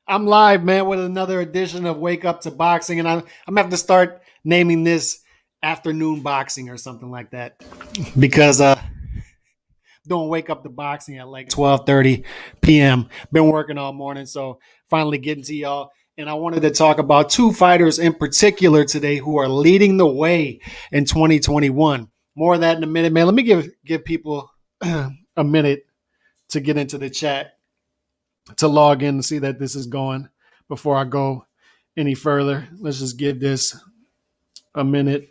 I'm live, man, with another edition of Wake Up to Boxing, and I'm gonna have to start naming this afternoon boxing or something like that because doing Wake Up to Boxing at like 12:30 p.m. Been working all morning, so finally getting to y'all. And I wanted to talk about two fighters in particular today who are leading the way in 2021. More of that in a minute, man. Let me give people a minute to get into the chat to log in and see that this is going before I go any further. Let's just give this a minute,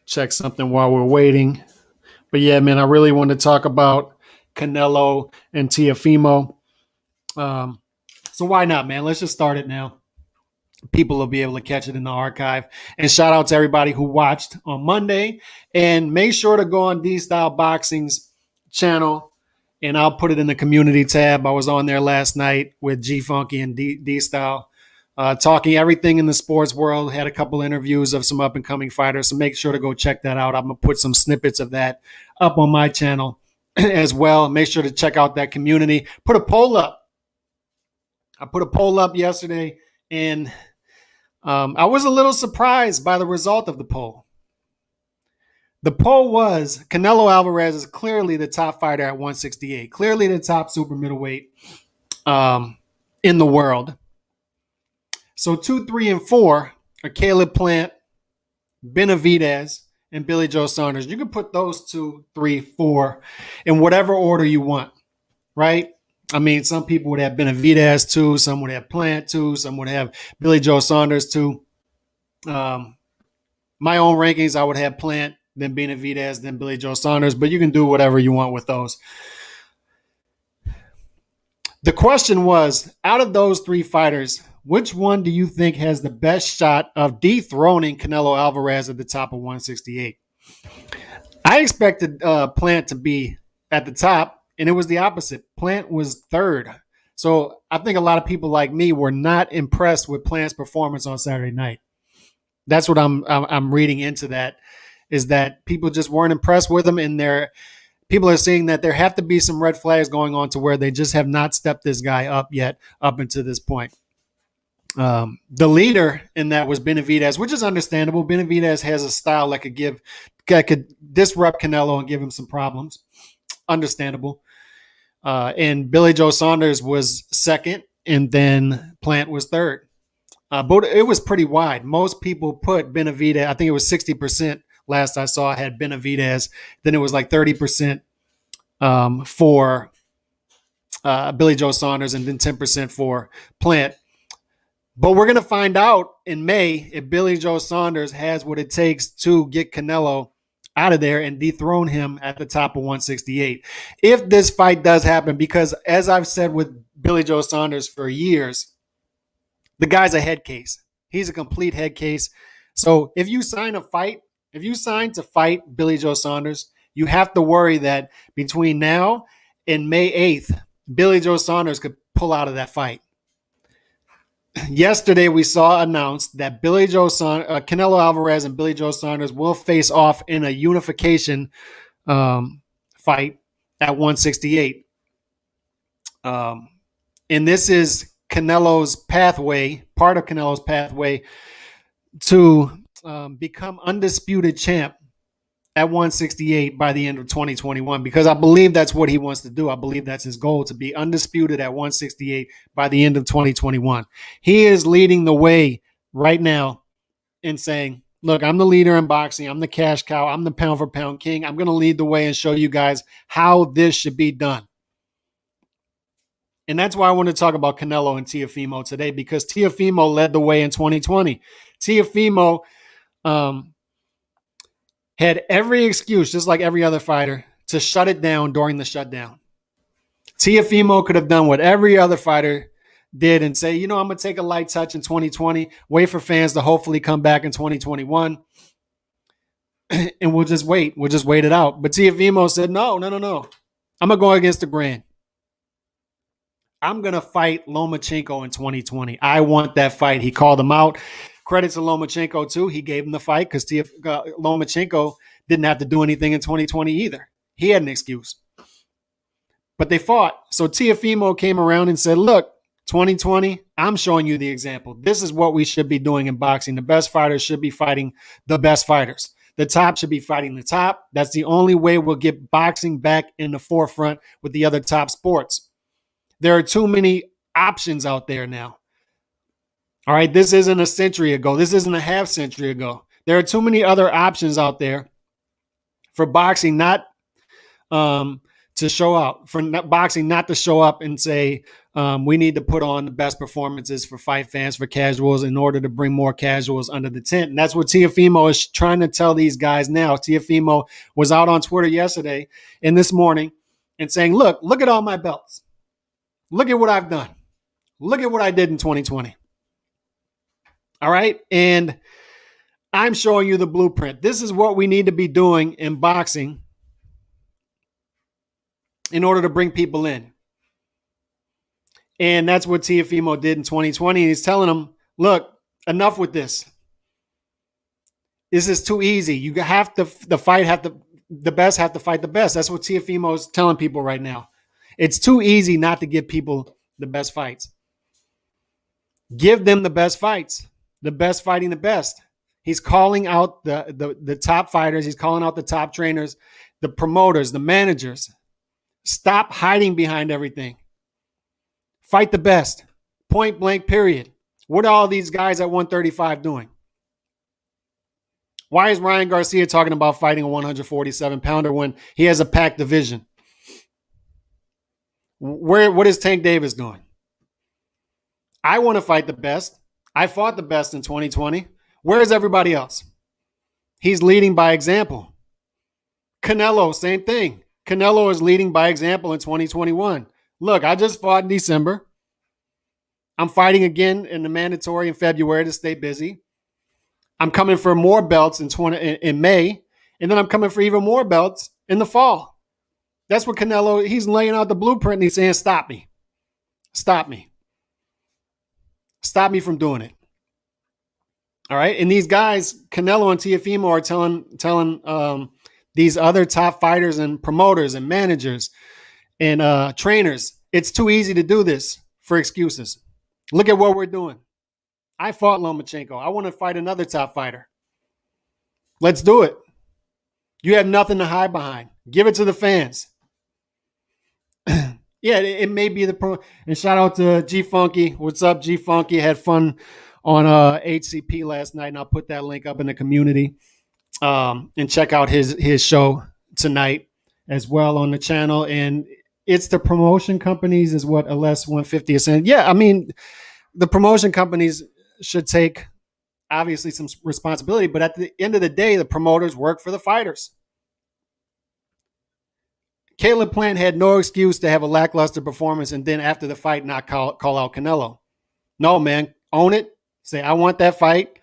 check something while we're waiting. But yeah, man, I really want to talk about Canelo and Teofimo. Um, so why not, man? Let's just start it now. People will be able to catch it in the archive. And shout out to everybody who watched on Monday. And make sure to go on D Style Boxing's channel, and I'll put it in the community tab. I was on there last night with G Funky and D Style, talking everything in the sports world. Had a couple interviews of some up and coming fighters, so make sure to go check that out. I'm gonna put some snippets of that up on my channel as well. Make sure to check out that community. Put a poll up. I put a poll up yesterday, and I was a little surprised by the result of the poll. The poll was Canelo Alvarez is clearly the top fighter at 168, clearly the top super middleweight in the world. So 2, 3, and 4 are Caleb Plant, Benavidez, and Billy Joe Saunders. You can put those 2, 3, 4 in whatever order you want, right? I mean, some people would have Benavidez 2, some would have Plant 2, some would have Billy Joe Saunders 2. My own rankings, I would have Plant, then Benavidez, then Billy Joe Saunders, but you can do whatever you want with those. The question was, out of those three fighters, which one do you think has the best shot of dethroning Canelo Alvarez at the top of 168? I expected Plant to be at the top, and it was the opposite. Plant was third. So I think a lot of people like me were not impressed with Plant's performance on Saturday night. That's what I'm reading into that, is that people just weren't impressed with him, and people are saying that there have to be some red flags going on to where they just have not stepped this guy up yet, up until this point. The leader in that was Benavidez, which is understandable. Benavidez has a style that could disrupt Canelo and give him some problems. Understandable. And Billy Joe Saunders was second, and then Plant was third. But it was pretty wide. Most people put Benavidez, I think it was 60% last I saw, had Benavidez. Then it was like 30% for Billy Joe Saunders, and then 10% for Plant. But we're going to find out in May if Billy Joe Saunders has what it takes to get Canelo out of there and dethrone him at the top of 168. If this fight does happen, because as I've said with Billy Joe Saunders for years, the guy's a head case. He's a complete head case. So if you sign to fight Billy Joe Saunders, you have to worry that between now and May 8th, Billy Joe Saunders could pull out of that fight. Yesterday, we saw announced that Canelo Alvarez and Billy Joe Saunders will face off in a unification fight at 168. And this is Canelo's pathway, part of Canelo's pathway to become undisputed champ at 168 by the end of 2021, because I believe that's what he wants to do. I believe that's his goal, to be undisputed at 168 by the end of 2021. He is leading the way right now in saying, look, I'm the leader in boxing. I'm the cash cow. I'm the pound for pound king. I'm going to lead the way and show you guys how this should be done. And that's why I want to talk about Canelo and Teofimo today, because Teofimo led the way in 2020. Teofimo had every excuse, just like every other fighter, to shut it down during the shutdown. Teofimo could have done what every other fighter did and say, I'm going to take a light touch in 2020, wait for fans to hopefully come back in 2021, and we'll just wait. We'll just wait it out. But Teofimo said, no. I'm going to go against the grain. I'm going to fight Lomachenko in 2020. I want that fight. He called him out. Credit to Lomachenko, too. He gave him the fight because Lomachenko didn't have to do anything in 2020 either. He had an excuse. But they fought. So Teofimo came around and said, look, 2020, I'm showing you the example. This is what we should be doing in boxing. The best fighters should be fighting the best fighters. The top should be fighting the top. That's the only way we'll get boxing back in the forefront with the other top sports. There are too many options out there now. All right, this isn't a century ago. This isn't a half century ago. There are too many other options out there for boxing not to show out, for boxing not to show up and say, we need to put on the best performances for fight fans, for casuals, in order to bring more casuals under the tent. And that's what Teofimo is trying to tell these guys now. Teofimo was out on Twitter yesterday and this morning and saying, look at all my belts. Look at what I've done. Look at what I did in 2020. All right. And I'm showing you the blueprint. This is what we need to be doing in boxing in order to bring people in. And that's what Teofimo did in 2020. He's telling them, look, enough with this. This is too easy. You have to, the best have to fight the best. That's what Teofimo is telling people right now. It's too easy not to give people the best fights. Give them the best fights, the best fighting the best. He's calling out the top fighters. He's calling out the top trainers, the promoters, the managers. Stop hiding behind everything. Fight the best. Point blank, period. What are all these guys at 135 doing? Why is Ryan Garcia talking about fighting a 147-pounder when he has a packed division? What is Tank Davis doing? I want to fight the best. I fought the best in 2020. Where is everybody else? He's leading by example. Canelo, same thing. Canelo is leading by example in 2021. Look, I just fought in December. I'm fighting again in the mandatory in February to stay busy. I'm coming for more belts in May, and then I'm coming for even more belts in the fall. That's what Canelo, he's laying out the blueprint and he's saying, stop me. Stop me. Stop me from doing it. All right. And these guys, Canelo and Teofimo, are telling these other top fighters and promoters and managers and trainers, it's too easy to do this for excuses. Look at what we're doing. I fought Lomachenko. I want to fight another top fighter. Let's do it. You have nothing to hide behind. Give it to the fans. Yeah, it may be the pro. And shout out to G Funky. What's up, G Funky? Had fun on HCP last night, and I'll put that link up in the community. And check out his show tonight as well on the channel. And it's the promotion companies is what LS 150 is saying. Yeah, I mean, the promotion companies should take obviously some responsibility, but at the end of the day, the promoters work for the fighters. Caleb Plant had no excuse to have a lackluster performance and then after the fight not call out Canelo. No, man, own it. Say, I want that fight.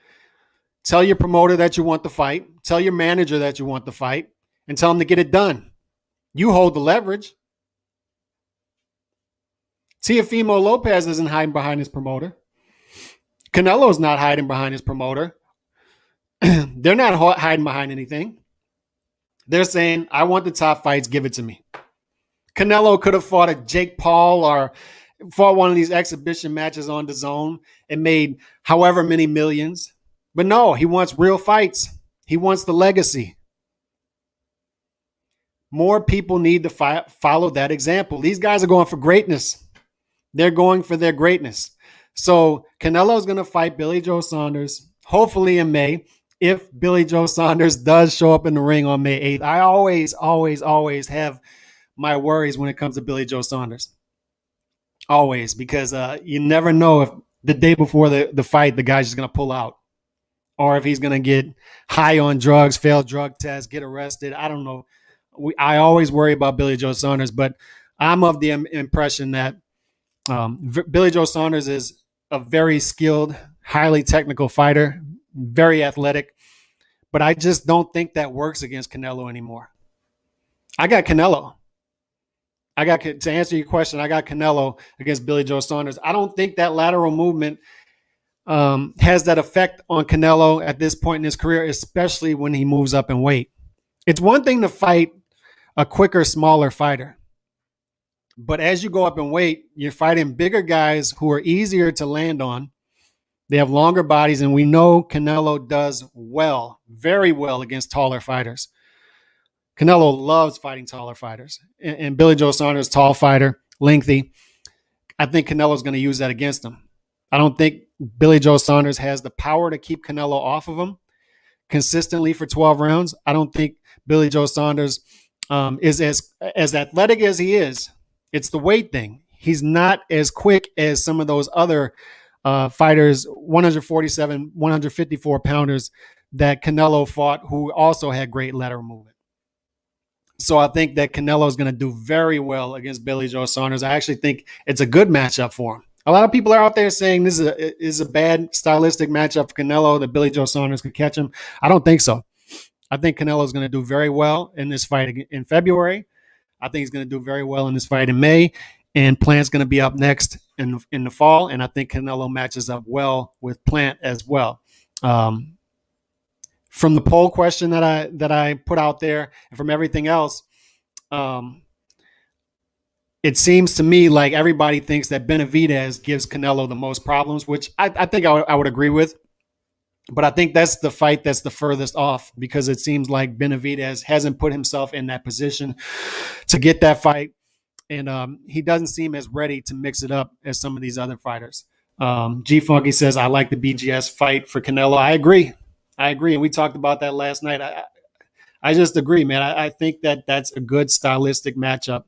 Tell your promoter that you want the fight. Tell your manager that you want the fight and tell them to get it done. You hold the leverage. Teofimo Lopez isn't hiding behind his promoter. Canelo's not hiding behind his promoter. They're not hiding behind anything. They're saying, I want the top fights, give it to me. Canelo could have fought a Jake Paul or fought one of these exhibition matches on the zone and made however many millions. But no, he wants real fights. He wants the legacy. More people need to follow that example. These guys are going for greatness. They're going for their greatness. So Canelo's going to fight Billy Joe Saunders, hopefully in May, if Billy Joe Saunders does show up in the ring on May 8th. I always have my worries when it comes to Billy Joe Saunders. Always, because you never know if the day before the fight, the guy's just going to pull out. Or if he's going to get high on drugs, fail drug tests, get arrested. I don't know. I always worry about Billy Joe Saunders, but I'm of the impression that Billy Joe Saunders is a very skilled, highly technical fighter, very athletic, but I just don't think that works against Canelo anymore. I got Canelo. To answer your question, I got Canelo against Billy Joe Saunders. I don't think that lateral movement has that effect on Canelo at this point in his career, especially when he moves up in weight. It's one thing to fight a quicker, smaller fighter. But as you go up in weight, you're fighting bigger guys who are easier to land on. They have longer bodies, and we know Canelo does well, very well against taller fighters. Canelo loves fighting taller fighters. And Billy Joe Saunders, tall fighter, lengthy. I think Canelo's going to use that against him. I don't think Billy Joe Saunders has the power to keep Canelo off of him consistently for 12 rounds. I don't think Billy Joe Saunders is as athletic as he is. It's the weight thing. He's not as quick as some of those other fighters, 147, 154 pounders that Canelo fought, who also had great lateral movement. So I think that Canelo is going to do very well against Billy Joe Saunders. I actually think it's a good matchup for him. A lot of people are out there saying this is a bad stylistic matchup for Canelo, that Billy Joe Saunders could catch him. I don't think so. I think Canelo is going to do very well in this fight in February. I think he's going to do very well in this fight in May. And Plant's going to be up next in the fall. And I think Canelo matches up well with Plant as well. From the poll question that I put out there, and from everything else, it seems to me like everybody thinks that Benavidez gives Canelo the most problems, which I think I would agree with. But I think that's the fight that's the furthest off, because it seems like Benavidez hasn't put himself in that position to get that fight. And he doesn't seem as ready to mix it up as some of these other fighters. G Funky says, I like the BGS fight for Canelo. I agree. And we talked about that last night. I just agree, man. I think that that's a good stylistic matchup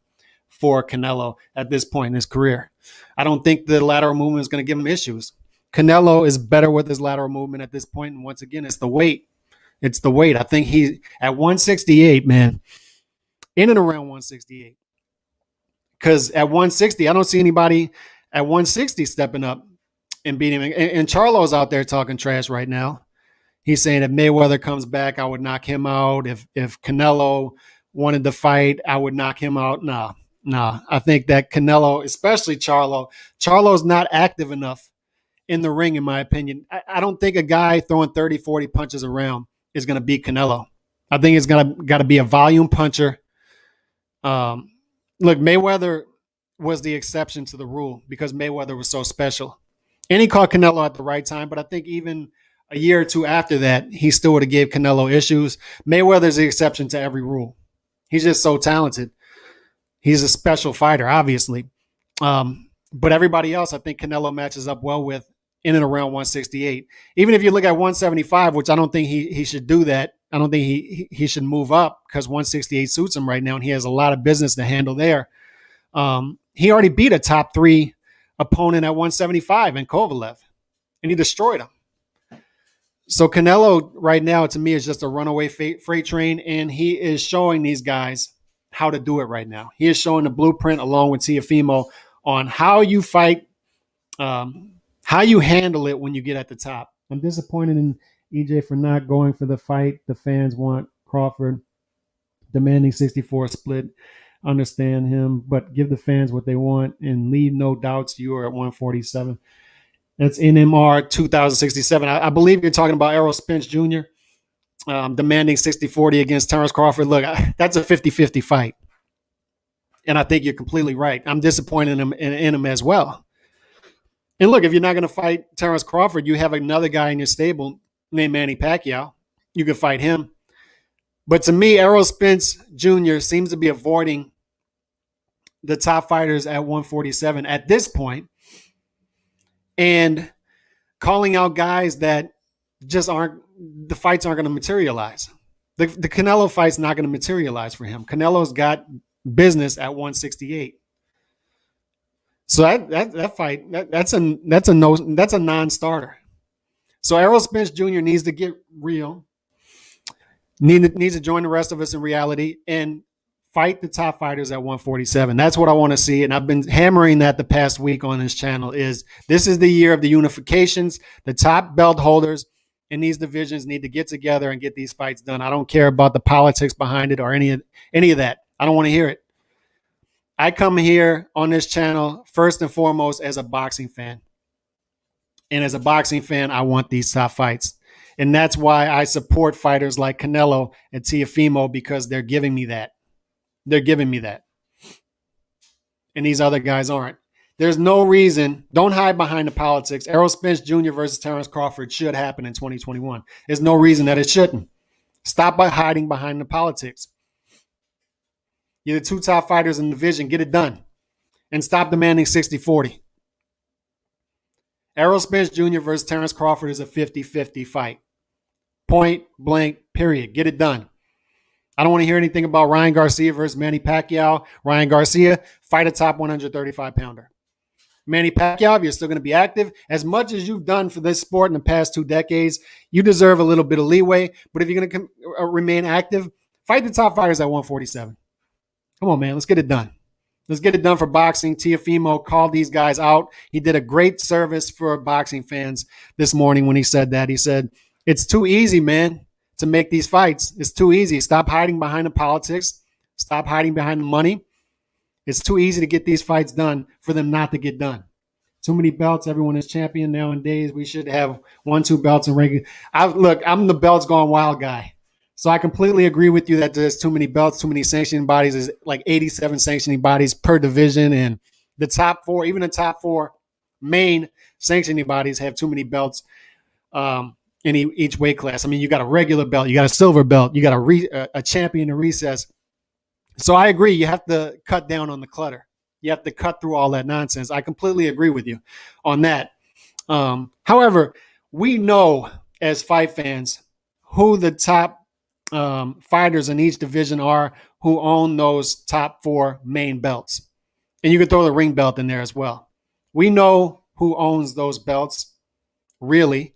for Canelo at this point in his career. I don't think the lateral movement is going to give him issues. Canelo is better with his lateral movement at this point. And once again, it's the weight. It's the weight. I think he at 168, man, in and around 168. Because at 160, I don't see anybody at 160 stepping up and beating him. And Charlo's out there talking trash right now. He's saying if Mayweather comes back, I would knock him out. If Canelo wanted to fight, I would knock him out. Nah. I think that Canelo, especially Charlo's not active enough in the ring, in my opinion. I don't think a guy throwing 30, 40 punches around is going to beat Canelo. I think it's got to be a volume puncher. Look, Mayweather was the exception to the rule because Mayweather was so special. And he caught Canelo at the right time, but I think even a year or two after that, he still would have gave Canelo issues. Mayweather's the exception to every rule. He's just so talented. He's a special fighter, obviously. But everybody else, I think Canelo matches up well with in and around 168. Even if you look at 175, which I don't think he should do that. I don't think he should move up because 168 suits him right now, and he has a lot of business to handle there. He already beat a top 3 opponent at 175 in Kovalev, and he destroyed him. So Canelo right now, to me, is just a runaway freight train, and he is showing these guys how to do it right now. He is showing the blueprint along with Teofimo on how you fight, how you handle it when you get at the top. I'm disappointed in EJ for not going for the fight. The fans want Crawford, demanding 64 split. Understand him, but give the fans what they want and leave no doubts you are at 147. That's NMR 2067. I believe you're talking about Errol Spence Jr. Demanding 60-40 against Terrence Crawford. Look, that's a 50-50 fight. And I think you're completely right. I'm disappointed in him as well. And look, if you're not going to fight Terrence Crawford, you have another guy in your stable named Manny Pacquiao. You could fight him. But to me, Errol Spence Jr. seems to be avoiding the top fighters at 147 at this point and calling out guys that just the fights aren't going to materialize. The Canelo fight's not going to materialize for him. Canelo's got business at 168. So that fight, that's a non-starter. So Errol Spence Jr. needs to get real, needs to join the rest of us in reality and fight the top fighters at 147. That's what I want to see. And I've been hammering that the past week on this channel this is the year of the unifications. The top belt holders in these divisions need to get together and get these fights done. I don't care about the politics behind it or any of that. I don't want to hear it. I come here on this channel first and foremost as a boxing fan. And as a boxing fan, I want these top fights. And that's why I support fighters like Canelo and Teofimo, because they're giving me that. They're giving me that. and these other guys aren't. There's no reason. Don't hide behind the politics. Errol Spence Jr. versus Terrence Crawford should happen in 2021. There's no reason that it shouldn't. Stop by hiding behind the politics. You're the two top fighters in the division. Get it done. And stop demanding 60-40. Errol Spence Jr. versus Terrence Crawford is a 50-50 fight. Point blank, period. Get it done. I don't want to hear anything about Ryan Garcia versus Manny Pacquiao. Ryan Garcia, fight a top 135-pounder. Manny Pacquiao, if you're still going to be active, as much as you've done for this sport in the past 2 decades, you deserve a little bit of leeway. But if you're going to remain active, fight the top fighters at 147. Come on, man. Let's get it done. Let's get it done for boxing. Teofimo called these guys out. He did a great service for boxing fans this morning when he said that. He said, it's too easy, man, to make these fights. It's too easy. Stop hiding behind the politics. Stop hiding behind the money. It's too easy to get these fights done for them not to get done. Too many belts. Everyone is champion nowadays. We should have 1-2 belts in regular. Look, I'm the belts gone wild guy. So I completely agree with you that there's too many belts, too many sanctioning bodies. There's like 87 sanctioning bodies per division. And the top 4, even the top 4 main sanctioning bodies have too many belts in each weight class. I mean, you got a regular belt, you got a silver belt, you got a champion in recess. So I agree. You have to cut down on the clutter. You have to cut through all that nonsense. I completely agree with you on that. However, we know as fight fans who the top fighters in each division are who own those top 4 main belts. And you can throw the ring belt in there as well. We know who owns those belts, really.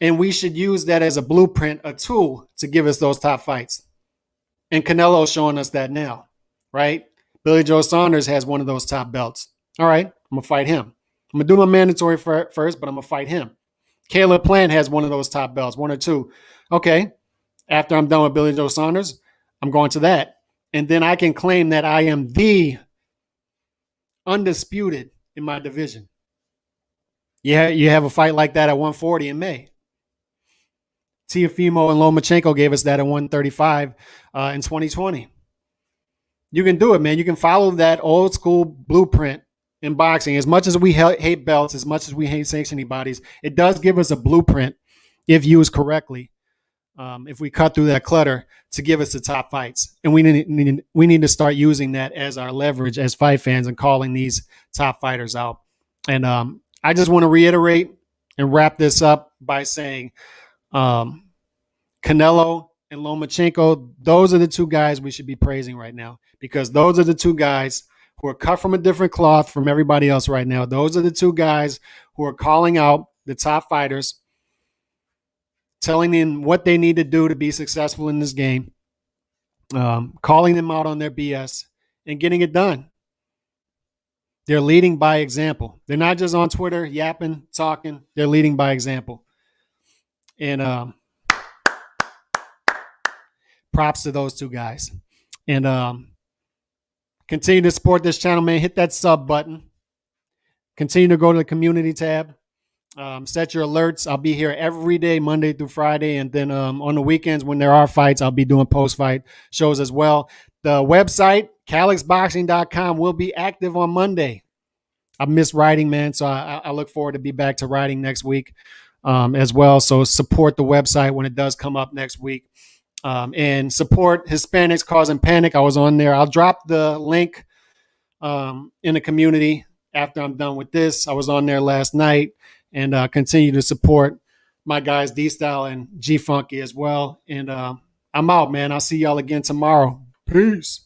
And we should use that as a blueprint, a tool to give us those top fights. And Canelo's showing us that now, right? Billy Joe Saunders has one of those top belts. All right, I'm going to fight him. I'm going to do my mandatory first, but I'm going to fight him. Caleb Plant has one of those top belts, 1 or 2. Okay, after I'm done with Billy Joe Saunders, I'm going to that. And then I can claim that I am the undisputed in my division. Yeah, you have a fight like that at 140 in May. Teofimo and Lomachenko gave us that at 135 in 2020. You can do it, man. You can follow that old school blueprint in boxing. As much as we hate belts, as much as we hate sanctioning bodies, it does give us a blueprint if used correctly. If we cut through that clutter to give us the top fights. And we need to start using that as our leverage as fight fans and calling these top fighters out. And I just want to reiterate and wrap this up by saying Canelo and Lomachenko, those are the 2 guys we should be praising right now, because those are the 2 guys who are cut from a different cloth from everybody else right now. Those are the 2 guys who are calling out the top fighters, telling them what they need to do to be successful in this game, calling them out on their BS, and getting it done. They're leading by example. They're not just on Twitter yapping, talking. They're leading by example. And props to those 2 guys. And continue to support this channel, man. Hit that sub button. Continue to go to the community tab. Set your alerts. I'll be here every day, Monday through Friday. And then on the weekends when there are fights, I'll be doing post-fight shows as well. The website, calixboxing.com, will be active on Monday. I miss writing, man, so I look forward to be back to writing next week as well. So support the website when it does come up next week. And support Hispanics Causing Panic. I was on there. I'll drop the link in the community after I'm done with this. I was on there last night. And continue to support my guys D-Style and G-Funky as well. And I'm out, man. I'll see y'all again tomorrow. Peace.